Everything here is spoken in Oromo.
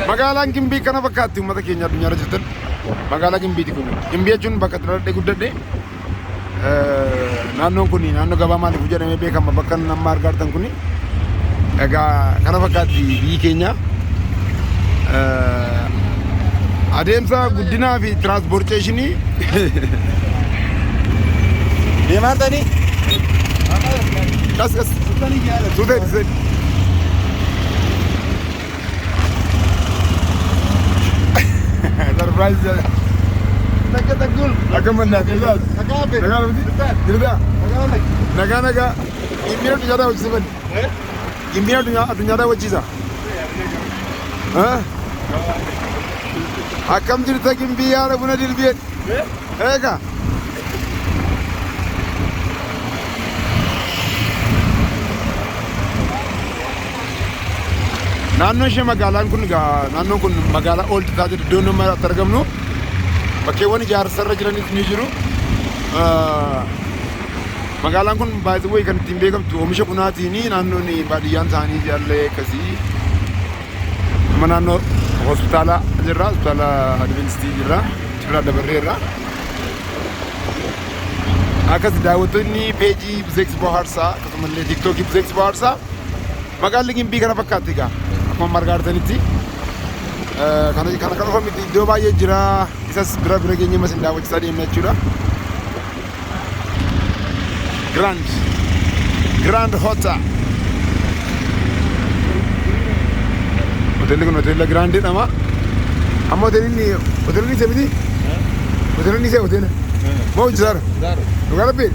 Magaalaan Gimbii kana fakkaatti uummata keenya addunyaa irra jirtan. Magaalaa Gimbiiti kun. Gimbii jechuun bakka dhaladhee guddadhe. Naannoon kun naannoo gabaa maaliif jedhamee beekama bakka nama argaa jirtan kun. Egaa kana fakkaatti biyyi keenya. Adeemsa guddinaa fi tiraanspoorteeshinii deemaa ta'anii kas suuteeti surprise Nakatagul akamanda bilal nagabe naga imbira tujada wachisan imbira tujada wachisa ha akam jirta Gimbii yaada buna dilbiyen ega naannoo ishee magaalaan kun naannoon kun magaalaa oolti taate iddoo nama argamnu bakkeewwan ijaarsa irra jiranis ni jiru. Magaalaan kun baay'ee kan ittiin beekamtu oomisha bunaatiin naannoon baadiyyaan isaanii jaallee akkasii amma naannoo hospitaala jirra hospitaala Adventistii jirra Cirraa Dabarreerra akkas daawwattoonni peejii Buzeeks Bohaarsaa akkasumallee tiiktookii Buzeeks Bohaarsaa magaalli Gimbii kana fakkaatti egaa akkuma argaa jirtanitti kana qofa miti iddoo baay'ee jira isas bira keenya masin daawwachiisaa deemna jechuudha. Grand Hotel hoteelli kun hoteela Grand jedhama. Amma hoteelli isa miti hoteelli isa hoteela moo hojii saara dhugaa rabbii